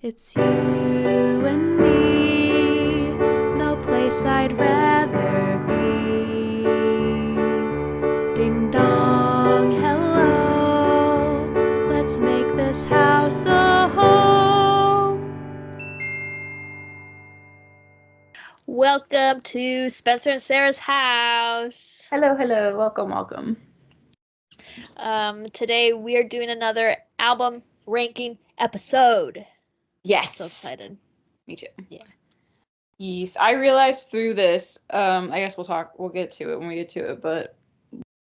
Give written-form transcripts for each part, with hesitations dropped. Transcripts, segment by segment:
It's you and me, no place I'd rather be. Ding dong, hello, let's make this house a home. Welcome to Spencer and Sarah's house. Hello, welcome. Today we are doing another album ranking episode. Yes. So excited. Me too. Yeah. Yes, I realized through this, I guess we'll get to it when we get to it, but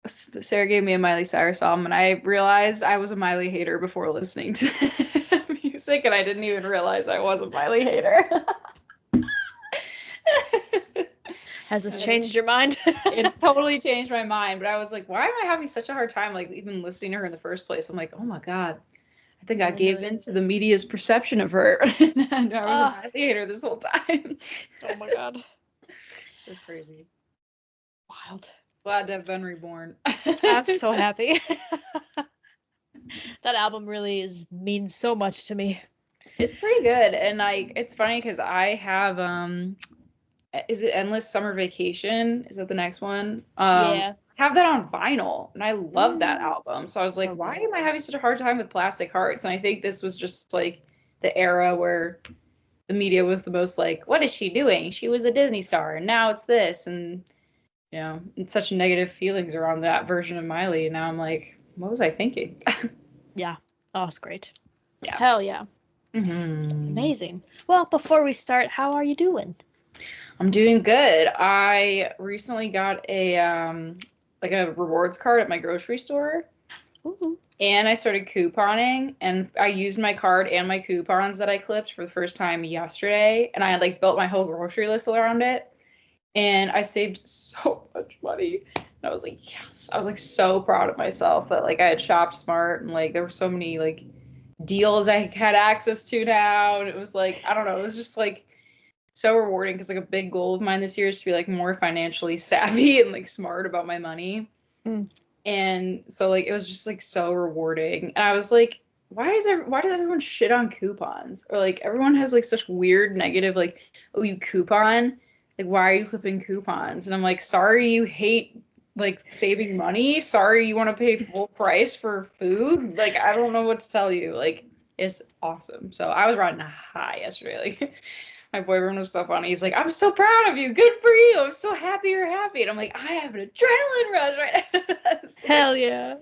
Sarah gave me a Miley Cyrus album, and I realized I was a Miley hater before listening to music, and I didn't even realize I was a Miley hater. Has this changed your mind? It's totally changed my mind, but I was like, why am I having such a hard time, like, even listening to her in the first place? I'm like, oh my God. I think I gave in to the media's perception of her. And I was a Miley hater this whole time. Oh my God. It's crazy. Wild. Glad to have been reborn. I'm so happy. That album really means so much to me. It's pretty good. And like, it's funny because I have, is it Endless Summer Vacation? Is that the next one? Yeah. I have that on vinyl, and I love that album. So I was like, why am I having such a hard time with Plastic Hearts? And I think this was just like the era where the media was the most like, what is she doing? She was a Disney star, and now it's this. And, you know, and such negative feelings around that version of Miley. And now I'm like, what was I thinking? Yeah. Oh, it's great. Yeah. Hell yeah. Mm-hmm. Amazing. Well, before we start, how are you doing? I'm doing good. I recently got a like a rewards card at my grocery store. Ooh. And I started couponing, and I used my card and my coupons that I clipped for the first time yesterday, and I had like built my whole grocery list around it, and I saved so much money. And I was like, yes. I was like so proud of myself that like I had shopped smart, and like there were so many like deals I had access to now, and it was like, I don't know, it was just like so rewarding because like a big goal of mine this year is to be like more financially savvy and like smart about my money. And so like it was just like so rewarding. And I was like, why does everyone shit on coupons? Or like everyone has like such weird negative like, oh, you coupon? Like, why are you clipping coupons? And I'm like, sorry you hate like saving money. Sorry you want to pay full price for food. Like, I don't know what to tell you. Like, it's awesome. So I was riding a high yesterday. Like my boyfriend was so funny. He's like, I'm so proud of you. Good for you. I'm so happy you're happy. And I'm like, I have an adrenaline rush right now. Hell yeah.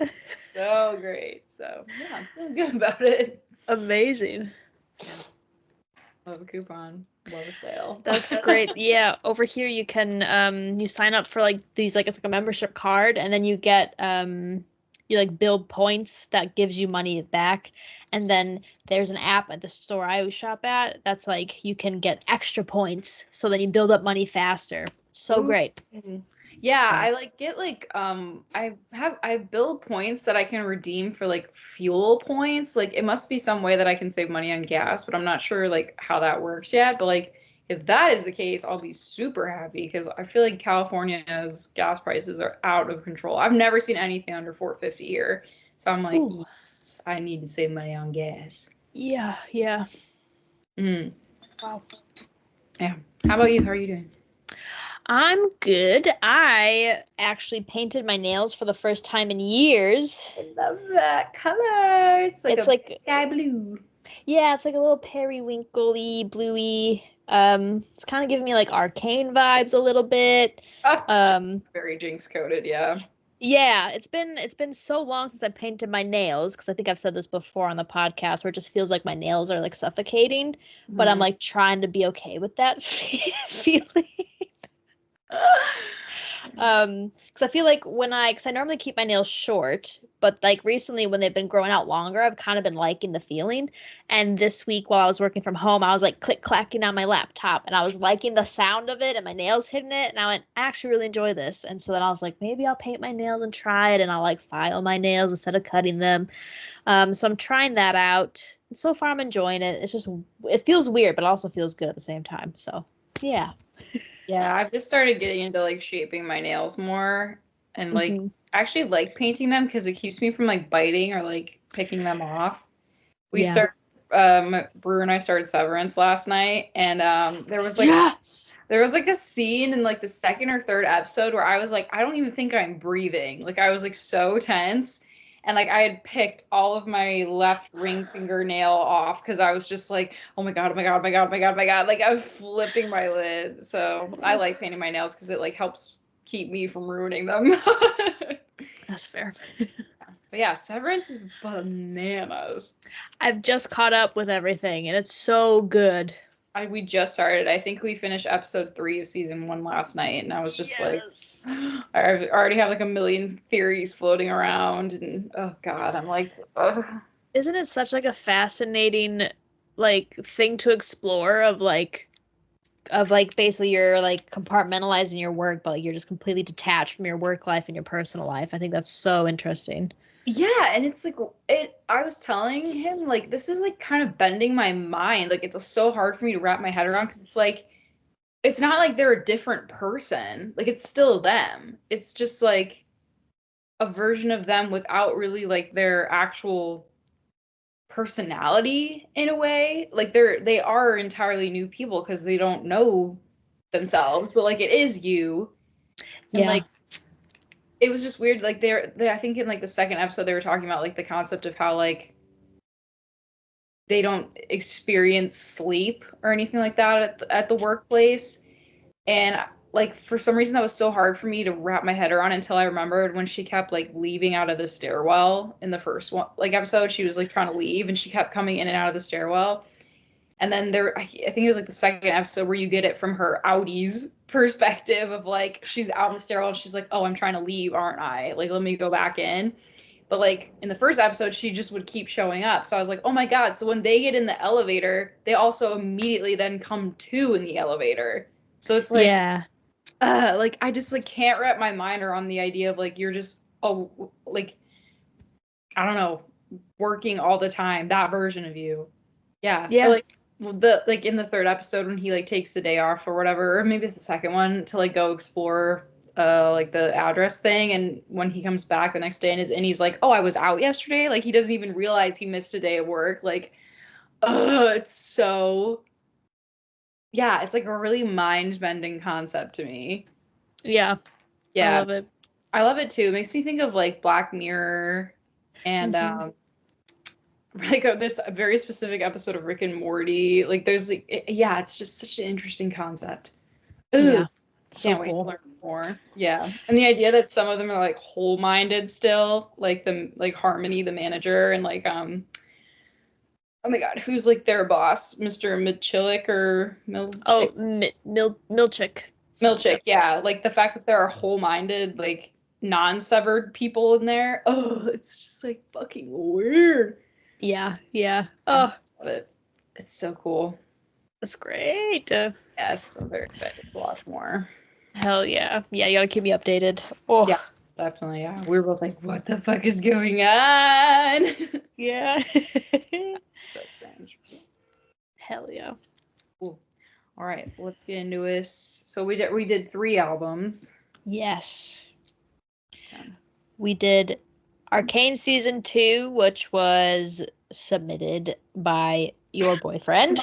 So great. So yeah, I'm feeling good about it. Amazing. Yeah. Love a coupon. Love a sale. That's great. Yeah, over here you can you sign up for like these, like it's like a membership card, and then you get you like build points that gives you money back. And then there's an app at the store I always shop at that's like you can get extra points, so then you build up money faster. So great. Yeah, I like get like I build points that I can redeem for like fuel points. Like it must be some way that I can save money on gas, but I'm not sure like how that works yet. But like if that is the case, I'll be super happy because I feel like California's gas prices are out of control. I've never seen anything under $4.50 here. So I'm like, yes, I need to save money on gas. Yeah, yeah. Wow. Yeah. How about you? How are you doing? I'm good. I actually painted my nails for the first time in years. I love that color. It's like sky blue. Yeah, it's like a little periwinkle-y, bluey. It's kind of giving me like Arcane vibes a little bit. Very Jinx coded, yeah. Yeah, it's been so long since I painted my nails, because I think I've said this before on the podcast, where it just feels like my nails are like suffocating, but I'm like trying to be okay with that feeling. Because I feel like because I normally keep my nails short, but like recently when they've been growing out longer, I've kind of been liking the feeling. And this week while I was working from home, I was like click clacking on my laptop, and I was liking the sound of it and my nails hitting it, and I went, I actually really enjoy this. And so then I was like, maybe I'll paint my nails and try it, and I'll like file my nails instead of cutting them. So I'm trying that out. And so far I'm enjoying it. It feels weird, but it also feels good at the same time. So yeah. Yeah, I've just started getting into like shaping my nails more, and like I actually like painting them because it keeps me from like biting or like picking them off. We started Brewer and I started Severance last night, and there was like Yes. there was like a scene in like the second or third episode where I was like, I don't even think I'm breathing. Like I was like so tense, and like I had picked all of my left ring fingernail off because I was just like, oh my god, oh my god, oh my god, oh my god, oh my god. Like I was flipping my lid. So I like painting my nails because it like helps keep me from ruining them. That's fair. But yeah, Severance is bananas. I've just caught up with everything, and it's so good. We just started. I think we finished episode 3 of season 1 last night, and I was just like, I already have like a million theories floating around, and oh god, I'm like, ugh. Isn't it such like a fascinating like thing to explore of basically you're like compartmentalizing your work, but like you're just completely detached from your work life and your personal life. I think that's so interesting. Yeah, and it's like I was telling him like this is like kind of bending my mind. Like it's so hard for me to wrap my head around because it's like it's not like they're a different person. Like it's still them. It's just like a version of them without really like their actual personality in a way. Like they are entirely new people because they don't know themselves, but like it is you. And like it was just weird. Like they I think in like the second episode they were talking about like the concept of how like they don't experience sleep or anything like that at the workplace. And like for some reason that was so hard for me to wrap my head around until I remembered when she kept like leaving out of the stairwell in the first one like episode. She was like trying to leave and she kept coming in and out of the stairwell. And then I think it was like the second episode where you get it from her Audi's perspective of like she's out in the stairwell and she's like, oh, I'm trying to leave, aren't I? Like, let me go back in. But like in the first episode, she just would keep showing up. So I was like, oh my God. So when they get in the elevator, they also immediately then come to in the elevator. So it's like, like I just like can't wrap my mind around the idea of like you're just like I don't know, working all the time, that version of you. Yeah. Or, like like in the third episode when he like takes the day off or whatever, or maybe it's the second one to like go explore like the address thing, and when he comes back the next day and he's like, oh, I was out yesterday, like he doesn't even realize he missed a day of work. Like it's so it's like a really mind-bending concept to me. I love it too. It makes me think of like Black Mirror and like this very specific episode of Rick and Morty. Like there's like it's just such an interesting concept. Ooh, can't wait to learn more. Yeah. And the idea that some of them are like whole-minded still, like Harmony the manager and like oh my God, who's like their boss, Mr. Milchick or Milchick? Milchick. Milchick, yeah. Like the fact that there are whole-minded like non-severed people in there. Oh, it's just like fucking weird. Yeah. Oh, love it. It's so cool. That's great. Yes, I'm very excited to watch more. Hell yeah. Yeah, you gotta keep me updated. Oh. Yeah, definitely, yeah. We were both like, what the fuck is going on? Yeah. So strange. Hell yeah. Cool. All right, let's get into this. So we did 3 albums. Yes. We did Arcane Season 2, which was submitted by your boyfriend.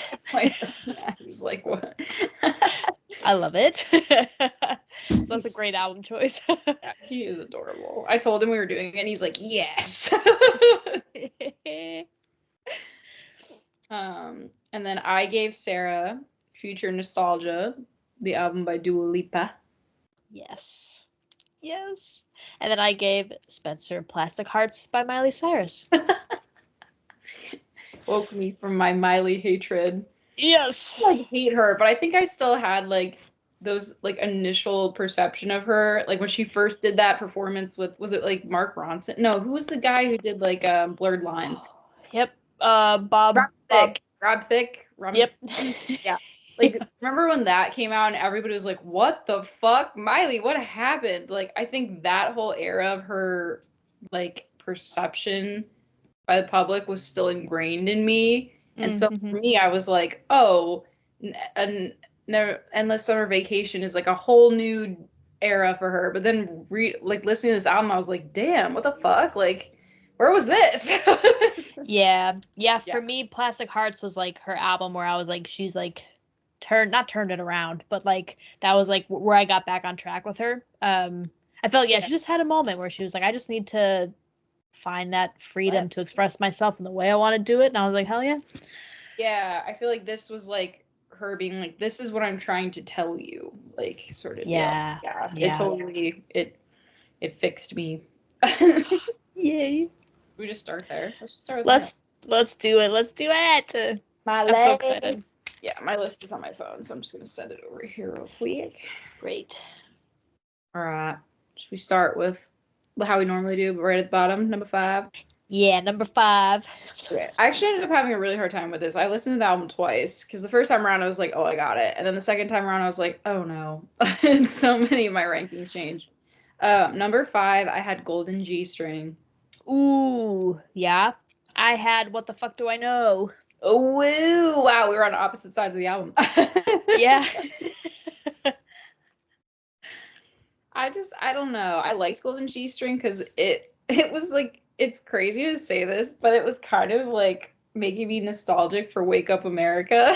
He's like, what? I love it. So that's a great album choice. Yeah, he is adorable. I told him we were doing it, and he's like, yes. And then I gave Sarah Future Nostalgia, the album by Dua Lipa. Yes. And then I gave Spencer Plastic Hearts by Miley Cyrus. Woke me from my Miley hatred. Yes. I hate her, but I think I still had like those like initial perception of her, like when she first did that performance with, was it like Mark Ronson? No, who was the guy who did like Blurred Lines? Yep. Rob Thicke. Yep. Yeah. Like, remember when that came out and everybody was like, what the fuck? Miley, what happened? Like, I think that whole era of her, like, perception by the public was still ingrained in me. And so for me, I was like, oh, Endless Summer Vacation is like a whole new era for her. But then, listening to this album, I was like, damn, what the fuck? Like, where was this? Yeah. Yeah. For me, Plastic Hearts was like her album where I was like, she's like not turned it around, but like that was like where I got back on track with her. I felt she just had a moment where she was like, I just need to find that freedom to express myself in the way I want to do it, and I was like, hell yeah. Yeah, I feel like this was like her being like, this is what I'm trying to tell you, like sort of deal. Yeah. It totally it fixed me. Yay. We just start there. Let's just start with let's do it. Let's do it. I'm so excited. Yeah, my list is on my phone, so I'm just gonna send it over here real quick. Great. All right. Should we start with how we normally do, but right at the bottom, number 5? Yeah, number 5. Okay. I actually ended up having a really hard time with this. I listened to the album twice because the first time around I was like, oh, I got it. And then the second time around I was like, oh no. And so many of my rankings changed. Number 5, I had Golden G String. Ooh, yeah. I had What the Fuck Do I Know? Oh, woo. Wow, we were on opposite sides of the album. Yeah. I don't know. I liked Golden G String because it was like, it's crazy to say this, but it was kind of like making me nostalgic for Wake Up America.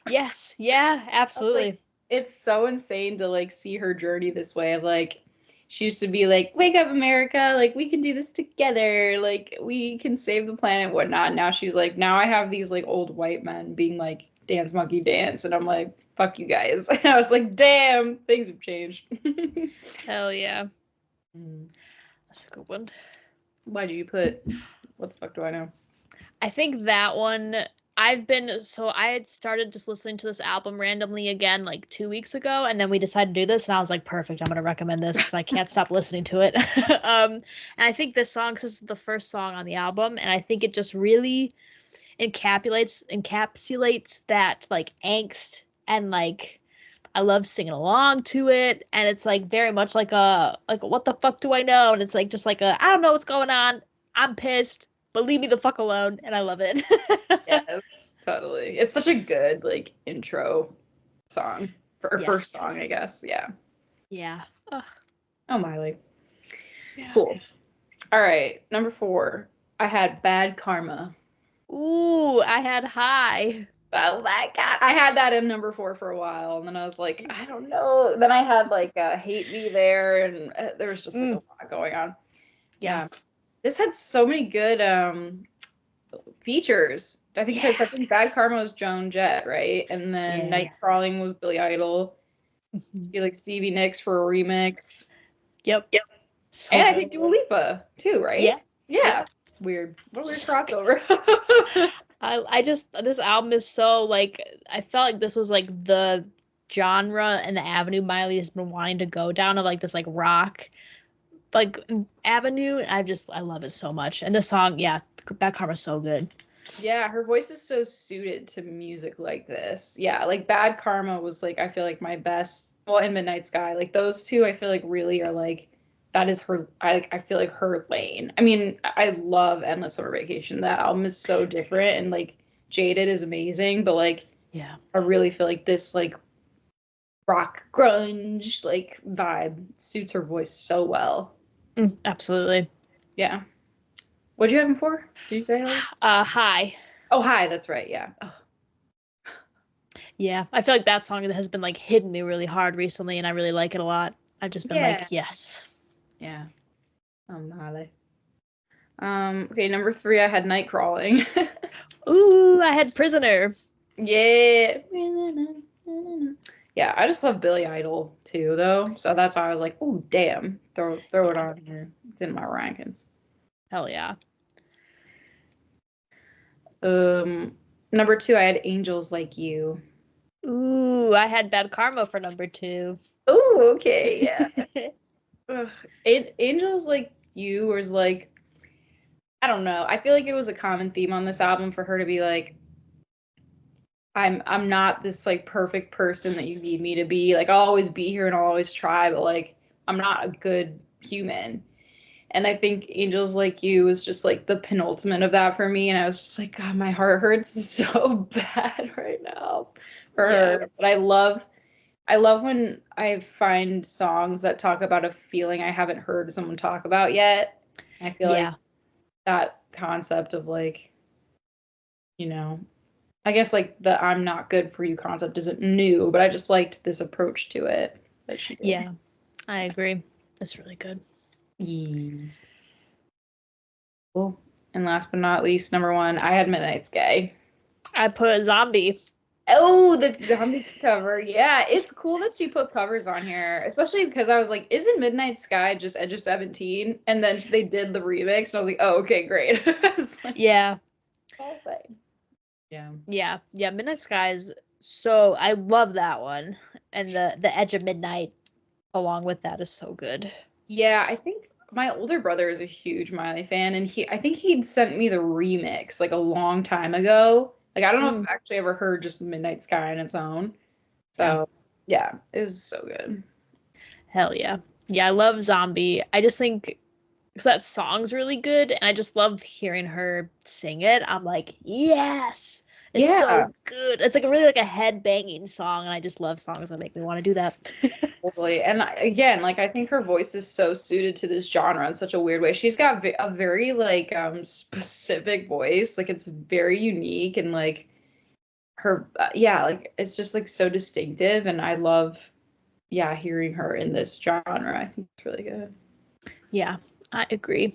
Yes. Yeah, absolutely. Like, it's so insane to like see her journey this way of like, she used to be like, wake up America, like we can do this together, like we can save the planet, whatnot. Now she's like, now I have these like old white men being like, dance monkey dance, and I'm like, fuck you guys. And I was like, damn, things have changed. Hell yeah. That's a good one. Why'd you put What the Fuck Do I Know? I think that one, I had started just listening to this album randomly again like 2 weeks ago, and then we decided to do this, and I was like, perfect, I'm going to recommend this because I can't stop listening to it. And I think this song, this is the first song on the album, and I think it just really encapsulates that like angst, and like I love singing along to it, and it's like very much like a what the fuck do I know, and it's like just like I don't know what's going on, I'm pissed, but leave me the fuck alone, and I love it. Yes, totally. It's such a good like intro song for first song, I guess. Yeah. Ugh. Oh, Miley. Yeah. Cool. All right, number 4, I had Bad Karma. Ooh, I had High. Oh my god, I had that in number 4 for a while, and then I was like, I don't know. Then I had like Hate Me there, and there was just like a lot going on. Yeah, this had so many good features. I think because I think Bad Karma was Joan Jett, right? And then Night Crawling was Billy Idol. You like Stevie Nicks for a remix. Yep. So and I think Dua Lipa too, right? Yeah. Weird. What a weird crossover. This album is so like, I felt like this was like the genre and the avenue Miley has been wanting to go down, of like this like rock like avenue. I love it so much. And the song, Bad Karma's so good. Yeah, her voice is so suited to music like this. Yeah, like Bad Karma was like, I feel like my best, well, and Midnight Sky, like those two I feel like really are like, that is her, I feel like her lane. I mean, I love Endless Summer Vacation. That album is so different, and like Jaded is amazing, but like, I really feel like this like rock grunge like vibe suits her voice so well. Absolutely. Yeah. What'd you have him for? Did you say High. Oh, High, that's right, yeah. Oh. Yeah, I feel like that song has been like hitting me really hard recently, and I really like it a lot. I've just been like, yes. Yeah. Oh, Miley. Okay, number 3, I had Night Crawling. Ooh, I had Prisoner. Yeah. Yeah, I just love Billy Idol too, though. So that's why I was like, ooh, damn. Throw it on here. It's in my rankings. Hell yeah. Number 2, I had Angels Like You. Ooh, I had Bad Karma for number 2. Ooh, okay, yeah. Angels Like You was like, I don't know. I feel like it was a common theme on this album for her to be like, I'm not this like perfect person that you need me to be. Like, I'll always be here and I'll always try, but like, I'm not a good human. And I think Angels Like You was just like the penultimate of that for me. And I was just like, God, my heart hurts so bad right now for her. But I love when I find songs that talk about a feeling I haven't heard someone talk about yet. I feel like that concept of like, you know, I guess like the I'm not good for you concept isn't new, but I just liked this approach to it that she did. Yeah, I agree. That's really good. Yes. Cool. And last but not least, number 1, I had Midnight Sky. I put Zombie. Oh, the Zombies cover. Yeah, it's cool that she put covers on here, especially because I was like, isn't Midnight Sky just Edge of 17? And then they did the remix, and I was like, oh, okay, great. It's like, Yeah. all same. Yeah. Yeah. Midnight Sky is so, I love that one. And the Edge of Midnight along with that is so good. Yeah, I think my older brother is a huge Miley fan, and I think he'd sent me the remix like a long time ago. Like I don't know if I've actually ever heard just Midnight Sky on its own. So yeah, it was so good. Hell yeah. Yeah, I love Zombie. I just think because that song's really good, and I just love hearing her sing it. I'm like, yes, it's so good. It's like a really like a head banging song, and I just love songs that make me want to do that. Totally. And again, like I think her voice is so suited to this genre in such a weird way. She's got a very like specific voice. Like it's very unique, and like her like it's just like so distinctive, and I love hearing her in this genre. I think it's really good. Yeah, I agree.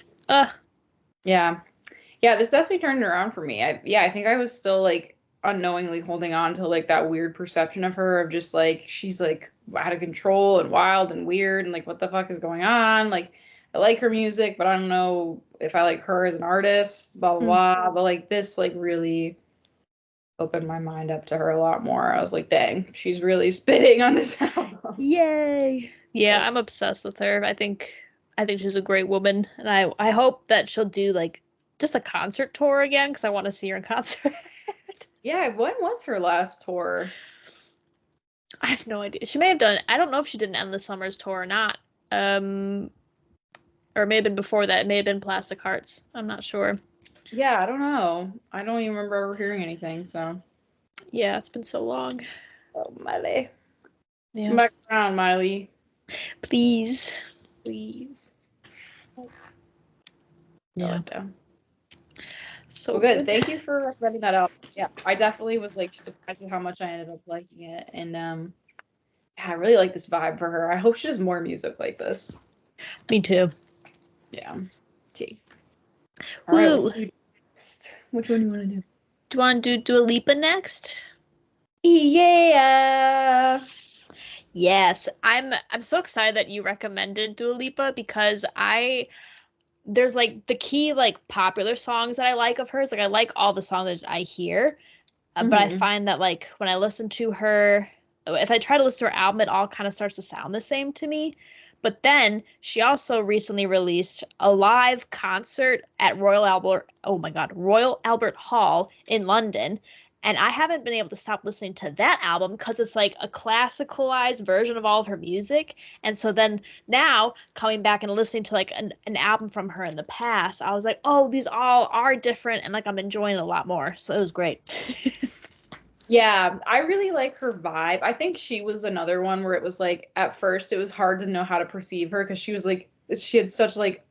Yeah, this definitely turned around for me. I think I was still like unknowingly holding on to like that weird perception of her of just like she's like out of control and wild and weird and like what the fuck is going on. Like I like her music, but I don't know if I like her as an artist, blah blah blah. But like this like really opened my mind up to her a lot more. I was like, dang, she's really spitting on this album. Yay. Yeah, I'm obsessed with her. I think she's a great woman, and I hope that she'll do like just a concert tour again because I want to see her in concert. Yeah, when was her last tour? I have no idea. She may have done. I don't know if she did an Endless Summers tour or not. Or it may have been before that. It may have been Plastic Hearts. I'm not sure. Yeah, I don't know. I don't even remember ever hearing anything. So. Yeah, it's been so long. Oh, Miley. Yeah. Come back around, Miley. Please. Yeah. So good. Thank you for recommending that out. Yeah, I definitely was like surprised at how much I ended up liking it, and I really like this vibe for her. I hope she does more music like this. Me too. Yeah. T. All right, let's do next. Which one do you want to do? Do you want to do Dua Lipa next? Yeah. Yes, I'm so excited that you recommended Dua Lipa because there's like the key like popular songs that I like of hers. Like I like all the songs that I hear, but I find that like when I listen to her, if I try to listen to her album, it all kind of starts to sound the same to me. But then she also recently released a live concert at Royal Albert Hall in London. And I haven't been able to stop listening to that album because it's like a classicalized version of all of her music. And so then now coming back and listening to like an album from her in the past, I was like, oh, these all are different. And like I'm enjoying it a lot more. So it was great. Yeah, I really like her vibe. I think she was another one where it was like at first it was hard to know how to perceive her because she was like she had such like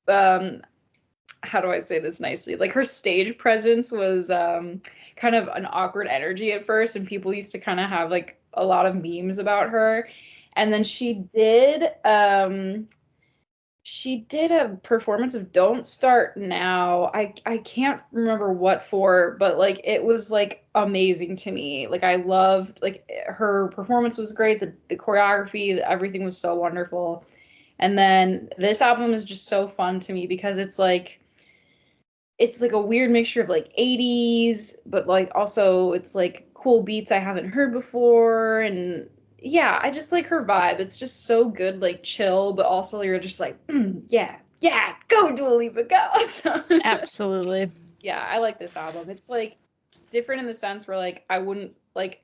how do I say this nicely? Like her stage presence was kind of an awkward energy at first, and people used to kind of have like a lot of memes about her. And then she did a performance of Don't Start Now. I can't remember what for, but like it was like amazing to me. Like I loved like her performance was great, the choreography, everything was so wonderful. And then this album is just so fun to me because it's like a weird mixture of like 80s, but like also it's like cool beats I haven't heard before. And yeah, I just like her vibe. It's just so good, like chill, but also you're just like, yeah, go Dua Lipa, go. So, Absolutely. Yeah, I like this album. It's like different in the sense where like I wouldn't like,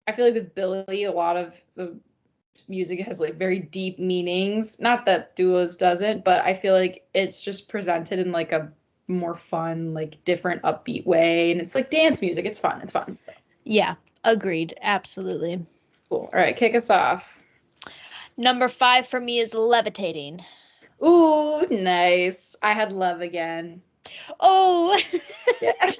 I feel like with Billie, a lot of the music has like very deep meanings. Not that Dua's doesn't, but I feel like it's just presented in like a more fun, like different upbeat way, and it's like dance music. It's fun. So. Yeah, agreed. Absolutely. Cool. All right, kick us off. Number 5 for me is Levitating. Ooh, nice. I had Love again. Oh. Yeah.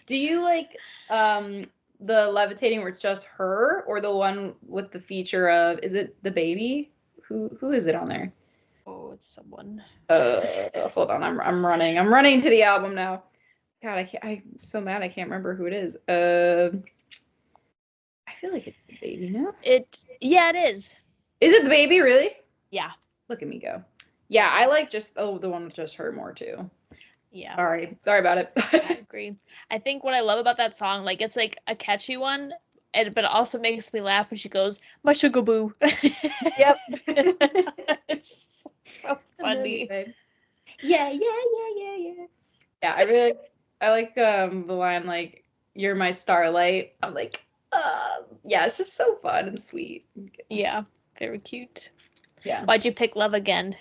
Do you like the levitating where it's just her, or the one with the feature of, is it the baby? Who is it on there? Oh, it's someone. Hold on, I'm running to the album now. God, I'm so mad I can't remember who it is. I feel like it's the baby, no? Yeah, it is. Is it the baby, really? Yeah. Look at me go. Yeah, I like just the one with just her more too. Yeah. Sorry about it. I agree. I think what I love about that song, like it's like a catchy one, but it also makes me laugh when she goes, "My sugar boo." Yep. It's so funny. Yeah. Yeah, I like the line like, "You're my starlight." I'm like, yeah, it's just so fun and sweet. Yeah, very cute. Yeah. Why'd you pick Love Again?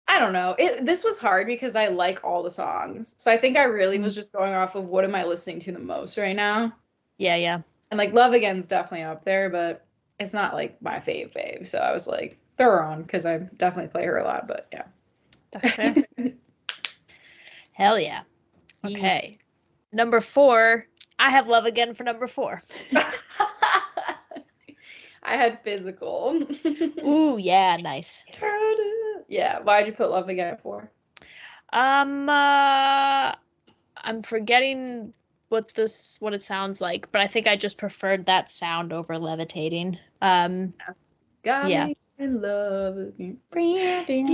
I don't know. This was hard because I like all the songs. So I think I really was just going off of what am I listening to the most right now. Yeah. And like Love Again's definitely up there, but it's not like my fave. So I was like, throw her on because I definitely play her a lot, but yeah. That's fair. Hell yeah. Okay. Number 4. I have Love Again for number 4. I had Physical. Ooh, yeah, nice. Yeah, why'd you put Love Again for? I'm forgetting what it sounds like, but I think I just preferred that sound over Levitating. Got Yeah. me in love again.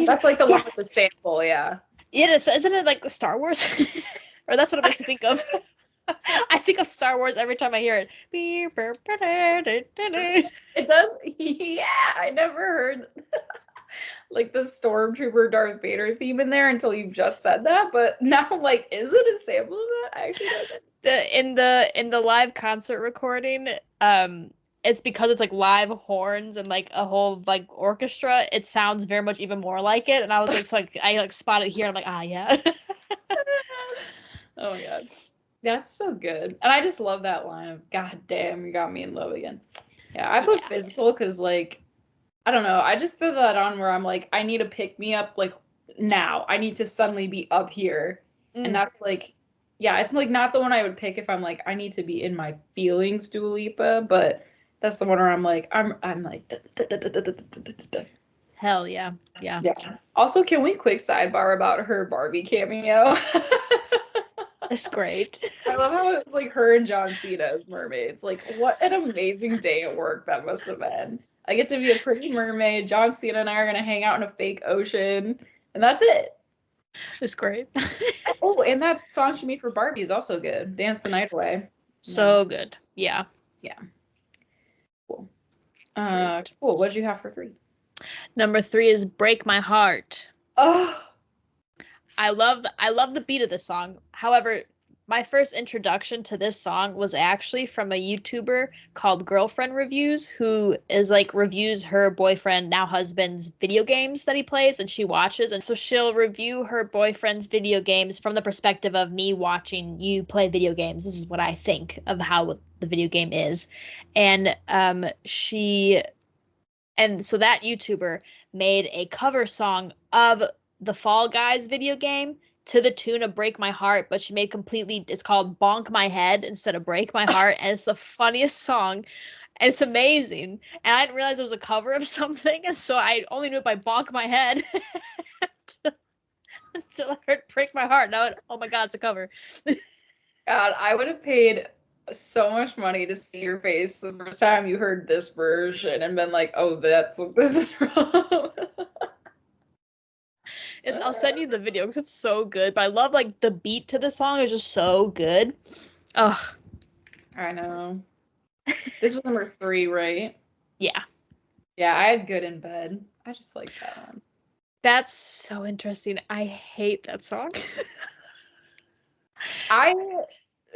That's like the one with the sample, yeah. It is, isn't it like Star Wars? Or that's what it makes me think of. I think of Star Wars every time I hear it. It does. Yeah, I never heard like the Stormtrooper Darth Vader theme in there until you just said that. But now I'm like, is it a sample of that? I actually don't know. In the live concert recording, it's because it's like live horns and like a whole like orchestra. It sounds very much even more like it, and I was like, so I like spot it here. I'm like, yeah. Oh my god. That's so good. And I just love that line of, God damn, you got me in love again. Yeah, I put Physical because, like, I don't know. I just threw that on where I'm like, I need to pick me up, like, now. I need to suddenly be up here. And that's, like, yeah, it's, like, not the one I would pick if I'm, like, I need to be in my feelings, Dua Lipa. But that's the one where I'm, like, I'm like, Hell yeah. Yeah. Also, can we quick sidebar about her Barbie cameo? It's great. I love how it's like her and John Cena as mermaids. Like, what an amazing day at work that must have been. I get to be a pretty mermaid. John Cena and I are gonna hang out in a fake ocean, and that's it. It's great. Oh, and that song she made for Barbie is also good. Dance the Night Away. So good. Yeah. Cool. Cool. What did you have for 3? Number 3 is Break My Heart. Oh. I love the beat of this song. However, my first introduction to this song was actually from a YouTuber called Girlfriend Reviews, who is like reviews her boyfriend, now husband's video games that he plays and she watches. And so she'll review her boyfriend's video games from the perspective of me watching you play video games. This is what I think of how the video game is. And so that YouTuber made a cover song of the Fall Guys video game to the tune of Break My Heart, but she made it's called Bonk My Head instead of Break My Heart, and it's the funniest song, and it's amazing, and I didn't realize it was a cover of something, and so I only knew it by Bonk My Head until I heard Break My Heart. Now, oh my god, it's a cover. God, I would have paid so much money to see your face the first time you heard this version and been like, oh, that's what this is from. I'll send you the video because it's so good. But I love like the beat to the song is just so good. Ugh. I know. This was number 3, right? Yeah. Yeah, I had Good in Bed. I just like that one. That's so interesting. I hate that song.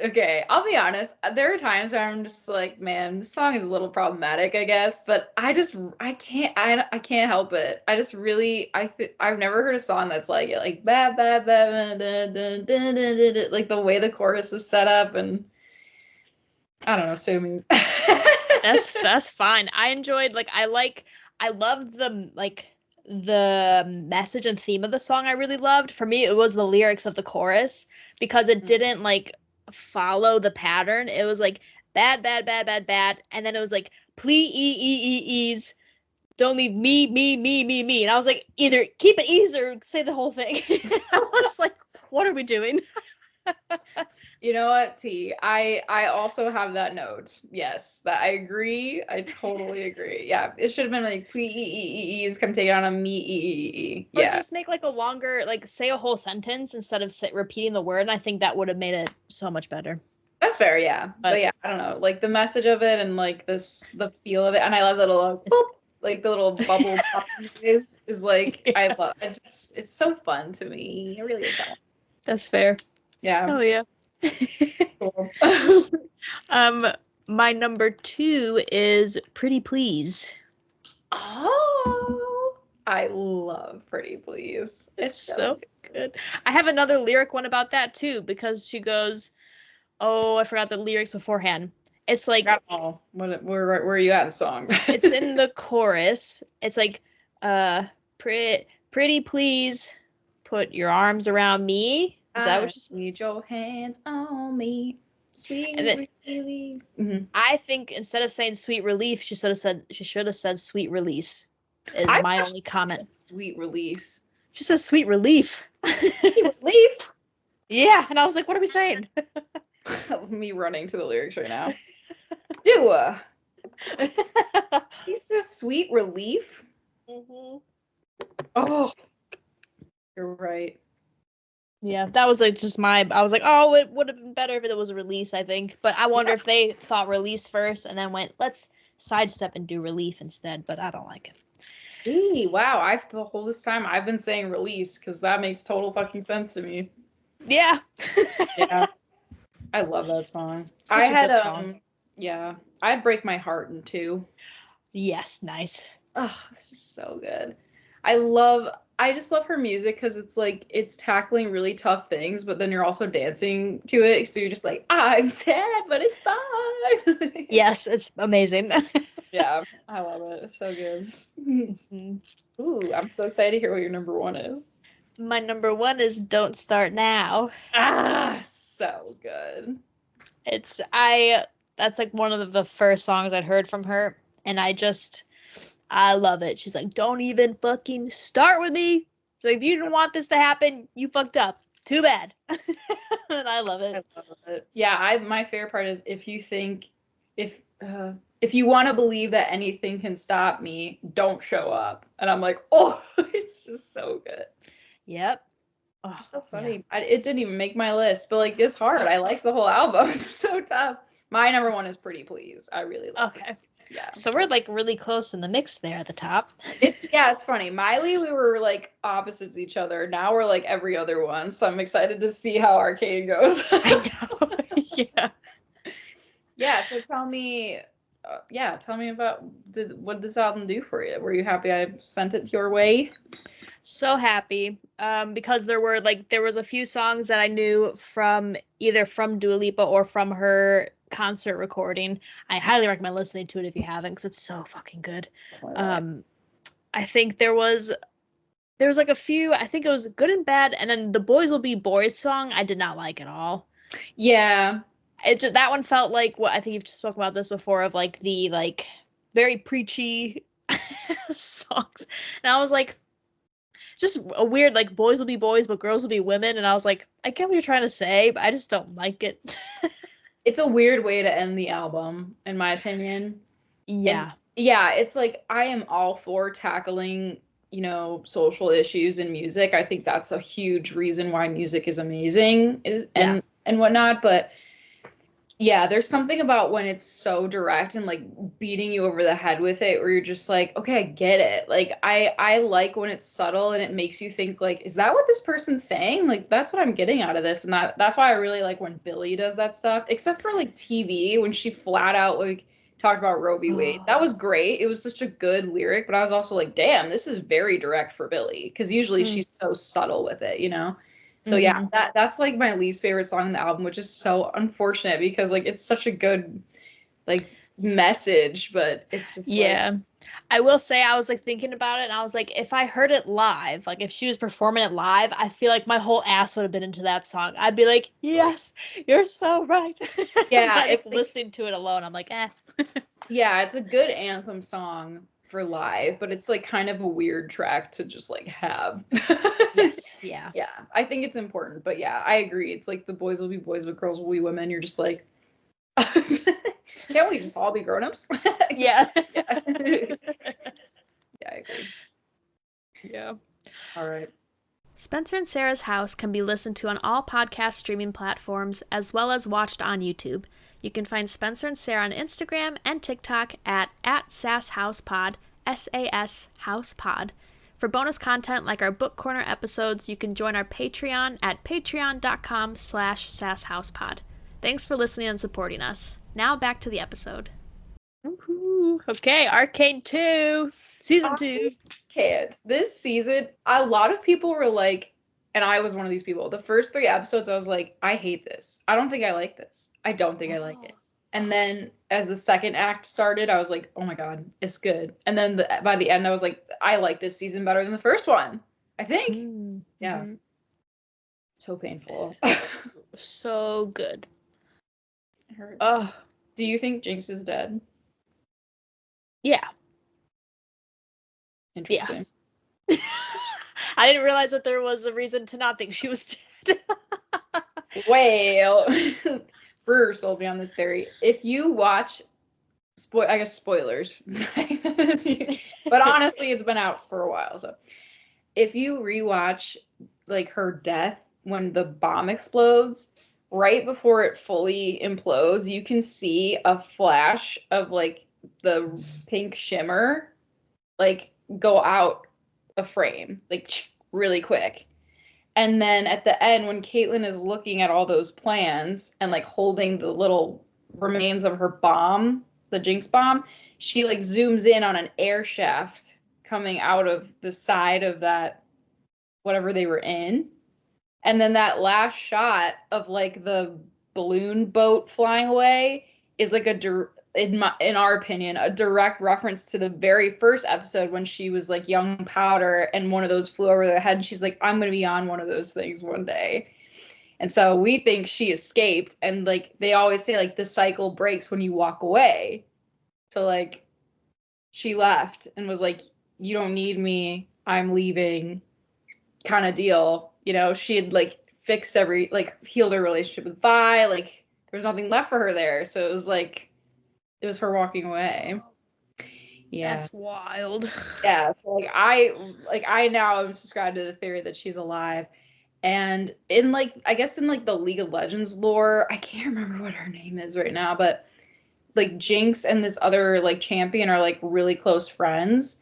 Okay, I'll be honest. There are times where I'm just like, man, this song is a little problematic, I guess, but I can't help it. I just really, I've never heard a song that's like it, like ba ba ba da, da, da, da, da, like the way the chorus is set up, and I don't know, sue me. That's fine. I enjoyed I love the the message and theme of the song I really loved. For me, it was the lyrics of the chorus because it didn't like follow the pattern. It was like bad, bad, bad, bad, bad, and then it was like please, don't leave me. And I was like, either keep it easy or say the whole thing. I was like, what are we doing? You know what, T? I also have that note. Yes, that I agree. I totally agree. Yeah, it should have been like please come take it on a me. Or Yeah, just make like a longer, like say a whole sentence instead of repeating the word. And I think that would have made it so much better. that's fair. Yeah, but yeah, I don't know, like the message of it and like the feel of it, and I love the little boop, like the little bubble pop is like Yeah. it's so fun to me. I really like that one. That's fair. Yeah. Oh yeah. Cool. My number 2 is Pretty Please. Oh, I love Pretty Please. It's so good. I have another lyric one about that too, because she goes, oh, I forgot the lyrics beforehand. It's like, where are you at in the song? it's in the chorus. It's like, pretty please, put your arms around me. Is that what she said? Need your hands on me, sweet release. Mm-hmm. I think instead of saying sweet relief, she should have said sweet release. Is my only comment. Sweet release. She says sweet relief. Sweet relief. Yeah, and I was like, what are we saying? Me running to the lyrics right now. Dua. She says sweet relief. Mm-hmm. Oh, you're right. Yeah, that was like just I was like, oh, it would have been better if it was a release, I think. But I wonder if they thought release first and then went, let's sidestep and do relief instead. But I don't like it. Gee, wow, the whole this time I've been saying release because that makes total fucking sense to me. Yeah. Yeah. I love that song. Such a good song. Yeah, I Break My Heart in 2. Yes, nice. Oh, it's just so good. I just love her music because it's like it's tackling really tough things, but then you're also dancing to it, so you're just like, I'm sad, but it's fine. Yes, it's amazing. Yeah, I love it. It's so good. Ooh, I'm so excited to hear what your number 1 is. My number 1 is Don't Start Now. Ah, so good. That's like one of the first songs I'd heard from her, and I love it. She's like, don't even fucking start with me. She's like, if you didn't want this to happen, you fucked up. Too bad. And I love it. I love it. Yeah, my favorite part is if you want to believe that anything can stop me, don't show up. And I'm like, oh, it's just so good. Yep. Oh, so funny. Yeah. It didn't even make my list, but like it's hard. I liked the whole album. It's so tough. My number 1 is Pretty Please. I really love it. Yeah. So we're like really close in the mix there at the top. It's funny. Miley, we were like opposites each other. Now we're like every other one. So I'm excited to see how Arcane goes. I know. Yeah. Yeah. So tell me about what did this album do for you? Were you happy I sent it your way? So happy. Because there was a few songs that I knew either from Dua Lipa or from her concert recording. I highly recommend listening to it if you haven't, because it's so fucking good. I think there was like a few. I think it was Good and Bad, and then the Boys Will Be Boys song I did not like at all. Yeah, that one felt like what I think you've spoken about this before, of like the like very preachy songs, and I was like, just a weird like boys will be boys but girls will be women, and I was like, I get what you're trying to say, but I just don't like it. It's a weird way to end the album, in my opinion. Yeah. And yeah, it's like I am all for tackling, social issues in music. I think that's a huge reason why music is amazing and whatnot. But yeah, there's something about when it's so direct and like beating you over the head with it, where you're just like, okay, I get it. Like I like when it's subtle and it makes you think like, is that what this person's saying? Like that's what I'm getting out of this. And that's why I really like when Billie does that stuff, except for like TV, when she flat out like talked about Roe v. Wade. That was great. It was such a good lyric, but I was also like, damn, this is very direct for Billie, because usually she's so subtle with it, So yeah, that's like my least favorite song in the album, which is so unfortunate because like it's such a good, like message, but it's just Yeah. I will say I was like thinking about it and I was like, if I heard it live, like if she was performing it live, I feel like my whole ass would have been into that song. I'd be like, yes, you're so right. Yeah, But it's like, listening to it alone, I'm like, eh. yeah, it's a good anthem song for live, but it's like kind of a weird track to just like have. Yes, yeah. Yeah, I think it's important, but yeah, I agree. It's like the boys will be boys, but girls will be women. You're just like, can't we just all be grown-ups? Yeah. Yeah. Yeah, I agree. Yeah. All right. Spencer and Sarah's House can be listened to on all podcast streaming platforms as well as watched on YouTube. You can find Spencer and Sarah on Instagram and TikTok at @SASHousePod, S-A-S Housepod. For bonus content like our Book Corner episodes, you can join our Patreon at patreon.com/SASHousepod. Thanks for listening and supporting us. Now back to the episode. Woohoo. Okay, Arcane 2, season 2. Can't. This season, a lot of people were like, and I was one of these people. The first 3 episodes, I was like, I hate this. I don't think I like this. I don't think I like it. And then as the second act started, I was like, oh my God, it's good. And then by the end, I was like, I like this season better than the first one, I think. Mm-hmm. Yeah. So painful. So good. It hurts. Oh, Do you think Jinx is dead? yeah. Interesting. I didn't realize that there was a reason to not think she was dead. Well, Brewer sold me on this theory. If you watch, I guess spoilers, but honestly, it's been out for a while. So if you rewatch like her death when the bomb explodes, right before it fully implodes, you can see a flash of like the pink shimmer, like go out a frame, like really quick. And then at the end, when Caitlyn is looking at all those plans and like holding the little remains of her bomb, the Jinx bomb, she like zooms in on an air shaft coming out of the side of that whatever they were in. And then that last shot of like the balloon boat flying away is like in our opinion, a direct reference to the very first episode when she was like young powder and one of those flew over their head and she's like, I'm going to be on one of those things one day. And so we think she escaped, and like they always say like the cycle breaks when you walk away. So like she left and was like, you don't need me, I'm leaving kind of deal. You know, she had like fixed healed her relationship with Vi, like there was nothing left for her there. So it was like, it was her walking away. Yeah. That's wild. Yeah. So like I now am subscribed to the theory that she's alive. And in like, I guess in like the League of Legends lore, I can't remember what her name is right now, but like Jinx and this other like champion are like really close friends.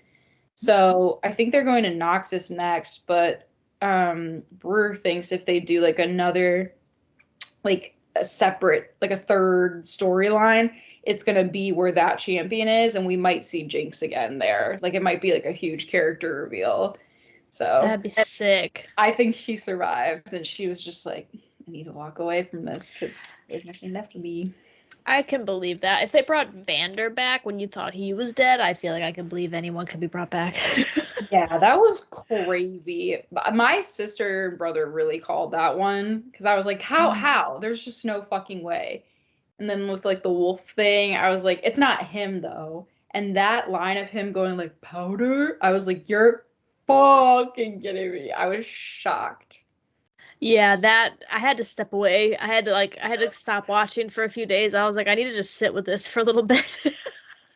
So I think they're going to Noxus next, but Brewer thinks if they do like another like a separate, like a third storyline, it's going to be where that champion is, and we might see Jinx again there. Like it might be like a huge character reveal. So That'd be sick. I think she survived, and she was just like, I need to walk away from this because there's nothing left for me. I can believe that. If they brought Vander back when you thought he was dead, I feel like I could believe anyone could be brought back. Yeah, that was crazy. My sister and brother really called that one because I was like, how? There's just no fucking way. And then with like the wolf thing, I was like, it's not him though. And that line of him going like powder, I was like, you're fucking kidding me. I was shocked. Yeah, that I had to step away. I had to stop watching for a few days. I was like, I need to just sit with this for a little bit.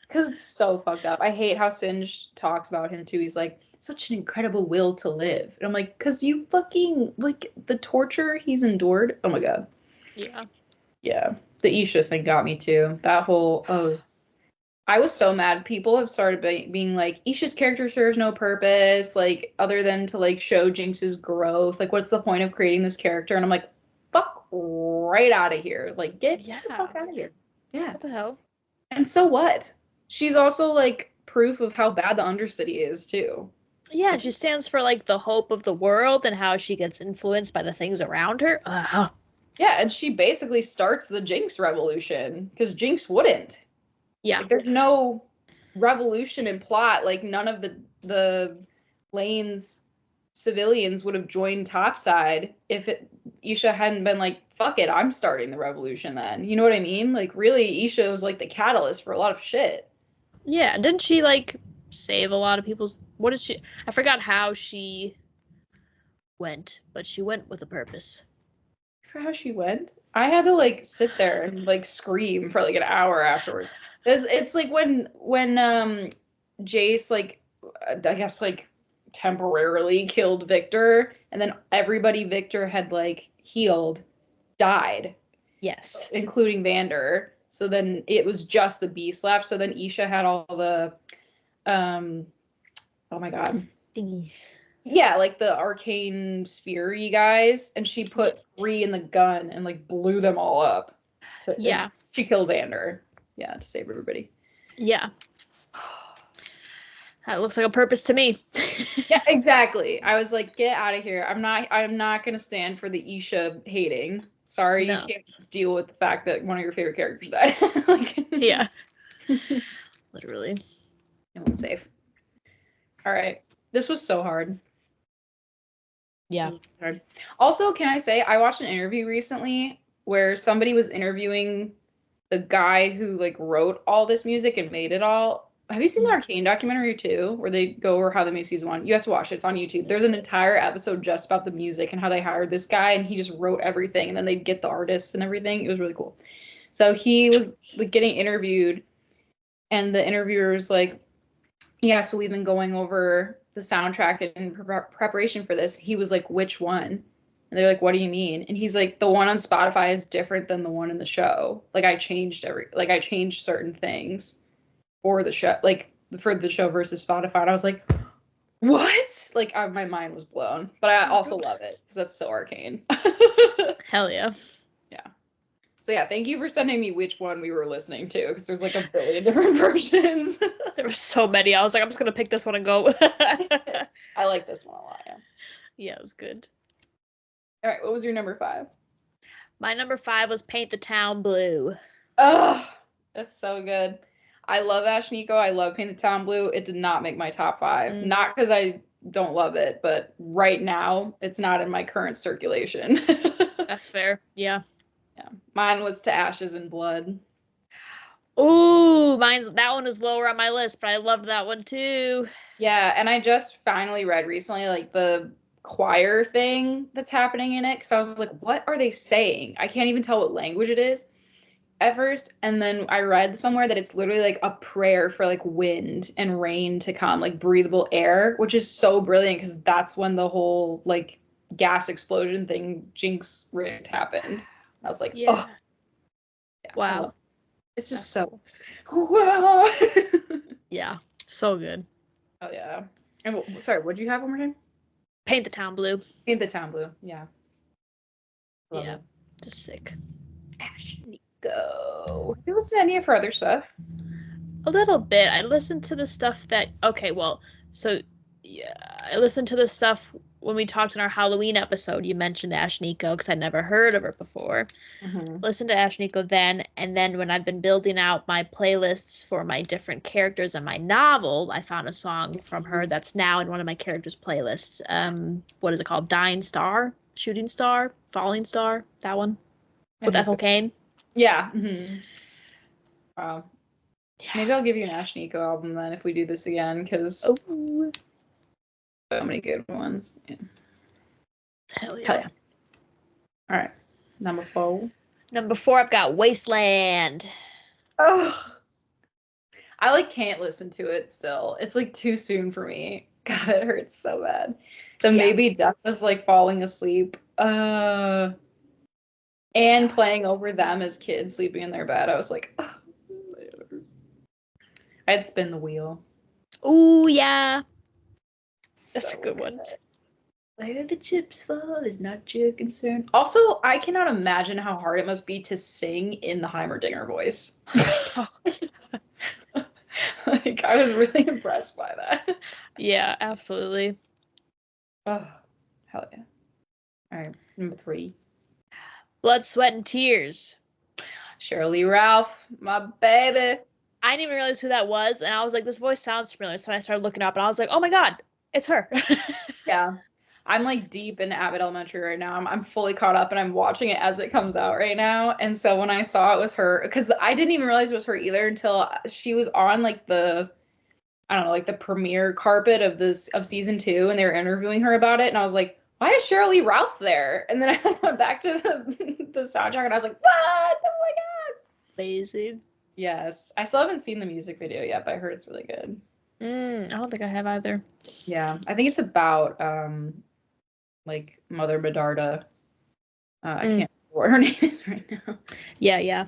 Because it's so fucked up. I hate how Singe talks about him too. He's like, such an incredible will to live. And I'm like, because you fucking, like, the torture he's endured. Oh my God. Yeah. Yeah. The Isha thing got me too. That whole, I was so mad. People have started being like, Isha's character serves no purpose, like, other than to, like, show Jinx's growth. Like, what's the point of creating this character? And I'm like, fuck right out of here. Like, get the fuck out of here. Yeah. What the hell? And so what? She's also, like, proof of how bad the Undercity is, too. Yeah, she stands for, like, the hope of the world and how she gets influenced by the things around her. Yeah, and she basically starts the Jinx revolution, because Jinx wouldn't. Yeah. Like, there's no revolution in plot. Like, none of the lane's civilians would have joined topside if Isha hadn't been like, fuck it, I'm starting the revolution then. You know what I mean? Like, really, Isha was like the catalyst for a lot of shit. Yeah, didn't she like save a lot of people's? What did she? I forgot how she went, but she went with a purpose. For how she went, I had to like sit there and like scream for like an hour afterwards. It's like when Jace like I guess like temporarily killed Victor, and then everybody Victor had like healed died, Yes. including Vander. So then it was just the beast left. So then Isha had all the oh my god. Thingies. Yeah, like the arcane spear-y guys, and she put 3 in the gun and like blew them all up. Yeah. She killed Vander. Yeah, to save everybody. Yeah. That looks like a purpose to me. Yeah, exactly. I was like, get out of here. I'm not gonna stand for the Isha hating. Sorry, No. you can't deal with the fact that one of your favorite characters died. Like, Yeah. Literally. no one's safe. All right. This was so hard. Yeah. Hard. Also, can I say I watched an interview recently where somebody was interviewing the guy who like wrote all this music and made it all. Have you seen the Arcane documentary too, where they go over how they made season 1? You have to watch it. It's on YouTube. There's an entire episode just about the music and how they hired this guy, and he just wrote everything, and then they'd get the artists and everything. It was really cool. So he was like getting interviewed, and the interviewer was like, yeah, so we've been going over the soundtrack in preparation for this. He was like, which one? And they're like, what do you mean? And he's like, the one on Spotify is different than the one in the show. Like, I changed certain things for the show, like for the show versus Spotify. And I was like, what? Like, my mind was blown. But I also love it because that's so Arcane. Hell yeah. Yeah. So yeah, thank you for sending me which one we were listening to, because there's like a billion different versions. There were so many. I was like, I'm just gonna pick this one and go. I like this one a lot, yeah. Yeah, it was good. All right, what was your number 5? My number 5 was Paint the Town Blue. Oh, that's so good. I love Ash Nico. I love Paint the Town Blue. It did not make my top 5. Not because I don't love it, but right now it's not in my current circulation. That's fair. Yeah. Yeah. Mine was To Ashes and Blood. Ooh, that one is lower on my list, but I loved that one too. Yeah, and I just finally read recently like the choir thing that's happening in it, because I was like, what are they saying? I can't even tell what language it is at first, and then I read somewhere that it's literally like a prayer for like wind and rain to come, like breathable air, which is so brilliant because that's when the whole like gas explosion thing Jinx rigged happened. I was like, Yeah. oh, yeah, Wow. It's just That's so wow. Yeah, so good. Oh yeah. And sorry, what did you have one more time? Paint the Town Blue. Paint the Town Blue. Yeah. Love Yeah, it. just sick. Ash Nico. Have you listened to any of her other stuff? A little bit. I listened to the stuff that. Okay, well, so yeah, I listened to the stuff when we talked in our Halloween episode. You mentioned Ash Nico because I'd never heard of her before. Mm-hmm. Listened to Ash Nico then, and then when I've been building out my playlists for my different characters in my novel, I found a song from her that's now in one of my characters' playlists. What is it called? Dying Star, Shooting Star, Falling Star. That one with Ethel Kane. Yeah. Mm-hmm. Wow. Yeah. Maybe I'll give you an Ash Nico album then if we do this again, because so many good ones. Yeah. Hell yeah. Hell yeah. All right. Number 4. Number 4, I've got Wasteland. Oh. I like can't listen to it still. It's like too soon for me. God, it hurts so bad. Maybe Death was like falling asleep. And playing over them as kids sleeping in their bed. I was like, oh. I'd spin the wheel. Ooh, yeah. That's So a good one. Where the chips fall is not your concern. Also, I cannot imagine how hard it must be to sing in the Heimerdinger voice. Like, I was really impressed by that. Yeah, absolutely. Oh, hell yeah. All right, number 3. Blood, Sweat, and Tears. Shirley Ralph, my baby. I didn't even realize who that was, and I was like, this voice sounds familiar. So I started looking up, and I was like, oh my god, it's her. Yeah. I'm like deep in Abbott Elementary right now. I'm fully caught up and I'm watching it as it comes out right now. And so when I saw it was her, because I didn't even realize it was her either until she was on like the, I don't know, like the premiere carpet of season 2, and they were interviewing her about it. And I was like, why is Cheryl Lee Ralph there? And then I went back to the soundtrack and I was like, what? Oh my god. Amazing. Yes. I still haven't seen the music video yet, but I heard it's really good. I don't think I have either. Yeah. I think it's about like Mother Medarda. I can't remember what her name is right now. Yeah.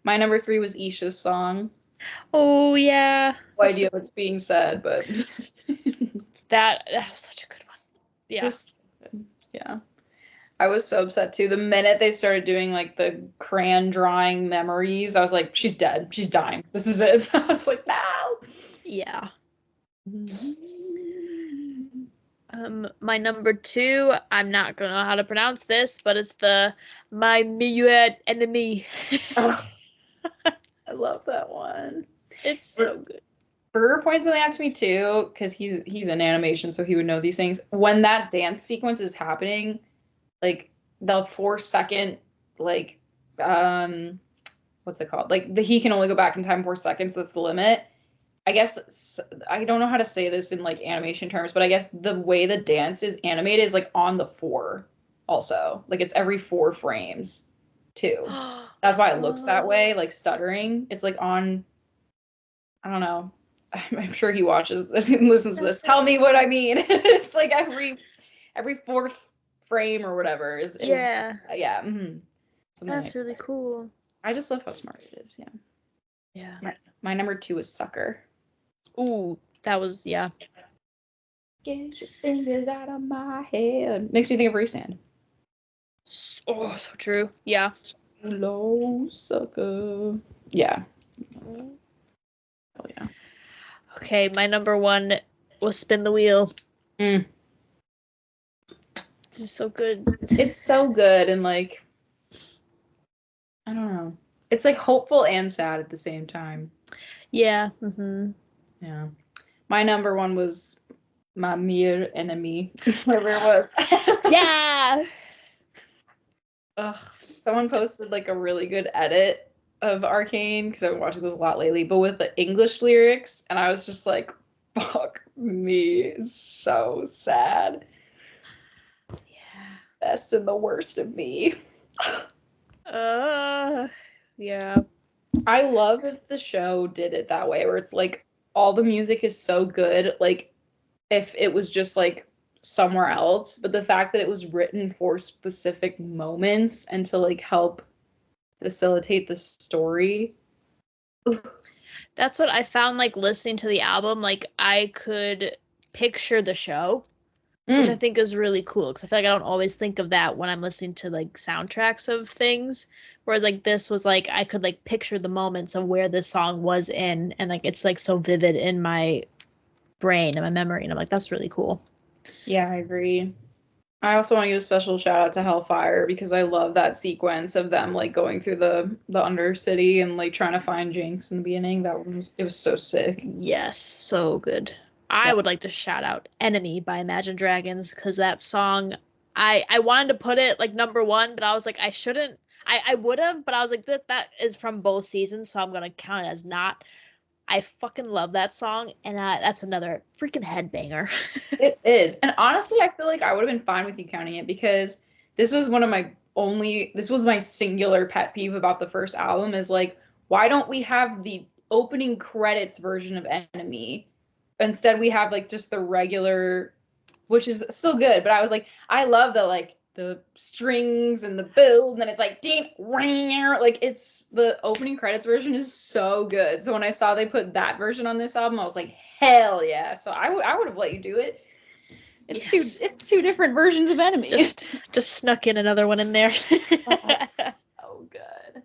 My number 3 was Isha's song. Oh yeah. No idea what's being said, but that was such a good one. Yeah. Yeah. I was so upset too. The minute they started doing like the crayon drawing memories, I was like, she's dead. She's dying. This is it. I was like, no. Yeah. My number 2, I'm not gonna know how to pronounce this, but it's the My Meilleur Enemy. Oh, I love that one. It's so good. Burger points something out to me too, because he's in animation, so he would know these things. When that dance sequence is happening, like the 4-second, like what's it called? Like he can only go back in time 4 seconds. That's the limit. I guess I don't know how to say this in like animation terms, but I guess the way the dance is animated is like on the 4 also. Like it's every 4 frames too. That's why it looks that way, like stuttering. It's like on, I don't know. I'm sure he watches this and listens to this. Tell me what I mean. It's like every 4th frame or whatever is yeah. Yeah. Mm-hmm. That's like really cool. I just love how smart it is. Yeah. My number 2 is Sucker. Ooh, that was, yeah. Get your fingers out of my head. Makes me think of Resand. Oh, so true. Yeah. Hello, sucker. Yeah. Oh yeah. Okay, my number 1 was Spin the Wheel. This is so good. It's so good, and like, I don't know. It's like hopeful and sad at the same time. Yeah. Mm-hmm. Yeah. My number 1 was My Meilleur Enemy, whatever it was. Yeah. Ugh. Someone posted like a really good edit of Arcane, because I've been watching this a lot lately, but with the English lyrics, and I was just like, fuck me, it's so sad. Yeah. Best and the worst of me. Yeah. I love if the show did it that way, where it's like all the music is so good, like if it was just like somewhere else, but the fact that it was written for specific moments and to like help facilitate the story. That's what I found, like listening to the album, like I could picture the show, which I think is really cool, because I feel like I don't always think of that when I'm listening to like soundtracks of things, whereas like this was like I could like picture the moments of where this song was in, and like it's like so vivid in my brain and my memory, and I'm like, that's really cool. Yeah, I agree. I also want to give a special shout out to Hellfire, because I love that sequence of them like going through the Undercity and like trying to find Jinx in the beginning. It was so sick. Yes, so good. I would like to shout out Enemy by Imagine Dragons, because that song, I wanted to put it like number 1, but I was like, I shouldn't. I would have, but I was like, that is from both seasons, so I'm going to count it as not. I fucking love that song, and that's another freaking headbanger. It is. And honestly, I feel like I would have been fine with you counting it, because this was my singular pet peeve about the first album, is like, why don't we have the opening credits version of Enemy? Instead, we have like just the regular, which is still good, but I was like, I love the strings and the build, and then it's like ding, like it's the opening credits version is so good. So when I saw they put that version on this album, I was like, hell yeah. So I would have let you do it. It's two different versions of Enemy. Just snuck in another one in there. That's so good.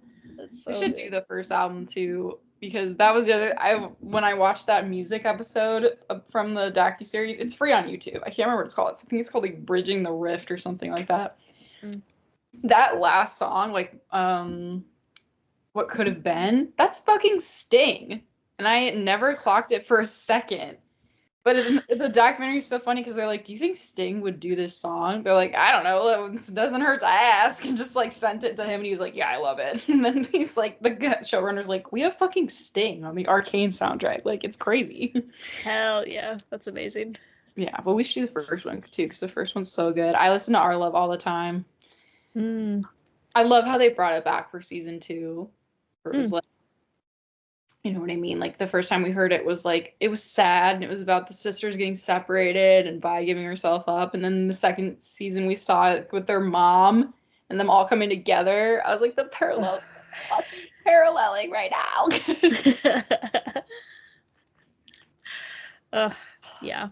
We should do the first album too, because that was the other. When I watched that music episode from the docuseries, it's free on YouTube. I can't remember what it's called. I think it's called like Bridging the Rift or something like that. That last song, like what could have been, that's fucking Sting. And I never clocked it for a second. But the documentary is so funny because they're like, do you think Sting would do this song? They're like, I don't know. It doesn't hurt to ask. And just like sent it to him and he was like, yeah, I love it. And then he's like, the showrunner's like, we have fucking Sting on the Arcane soundtrack. Like, it's crazy. Hell yeah. That's amazing. Yeah, but we should do the first one too because the first one's so good. I listen to Our Love all the time. I love how they brought it back for season 2. It was like, you know what I mean? Like the first time we heard it was like, it was sad and it was about the sisters getting separated and Vi giving herself up. And then the second season we saw it with their mom and them all coming together. I was like, the parallels are fucking paralleling right now. Yeah.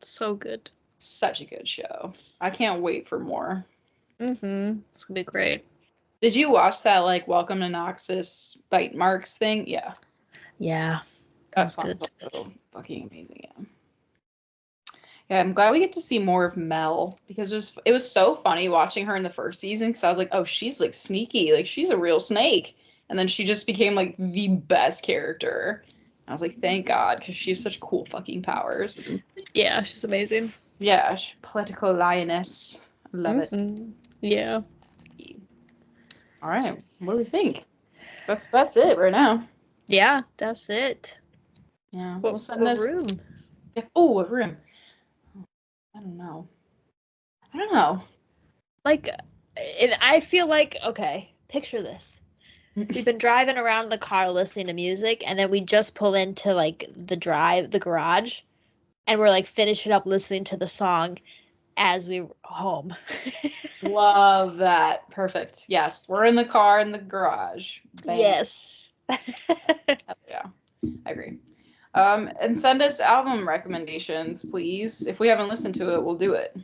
So good. Such a good show. I can't wait for more. It's gonna be great. Did you watch that like Welcome to Noxus bite marks thing? Yeah. Yeah. That's good. So fucking amazing, yeah. Yeah, I'm glad we get to see more of Mel because it was so funny watching her in the first season because I was like, oh, she's like sneaky, like she's a real snake. And then she just became like the best character. I was like, thank God, because she has such cool fucking powers. Yeah, she's amazing. Yeah, political lioness. Love it. Yeah. All right, what do we think? That's it right now. Yeah, that's it. Yeah, What we'll send this room? Yeah. Oh, what room? I don't know. Like, I feel like, okay, picture this. We've been driving around in the car listening to music, and then we just pull into, like, the garage, and we're, like, finishing up listening to the song as we were home. Love that. Perfect. Yes, we're in the car in the garage. Bang. Yes. Yeah, I agree. And send us album recommendations, please. If we haven't listened to it, we'll do it.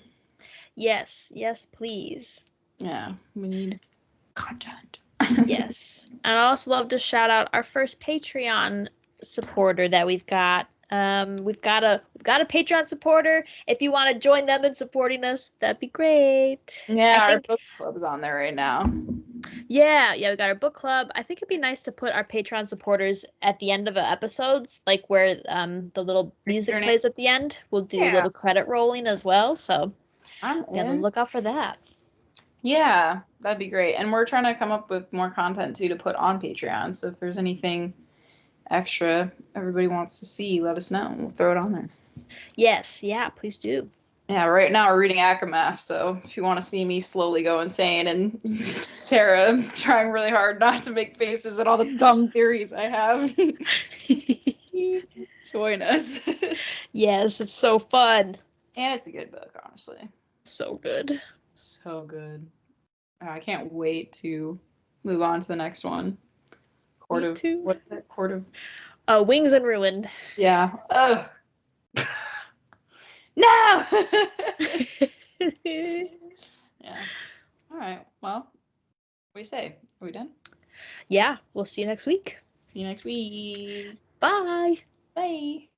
Yes, please. Yeah, we need content. Yes. And I'd also love to shout out our first Patreon supporter that we've got. We've got a Patreon supporter. If you want to join them in supporting us, that'd be great. Yeah, our book club's on there right now. Yeah, we got our book club. I think it'd be nice to put our Patreon supporters at the end of the episodes, like where the little music plays at the end. We'll do a little credit rolling as well, so gotta look out for that. Yeah, that'd be great. And we're trying to come up with more content too to put on Patreon. So if there's anything extra everybody wants to see, let us know. We'll throw it on there. Yes, yeah, please do. Yeah, right now we're reading Akamath, so if you want to see me slowly go insane and Sarah trying really hard not to make faces at all the dumb theories I have, join us. Yes, it's so fun. And it's a good book, honestly. So good. So good. I can't wait to move on to the next one. What is that? Court of... Wings and Ruin. Yeah. Ugh. No! Yeah. All right. Well, what do you say? Are we done? Yeah. We'll see you next week. See you next week. Bye. Bye.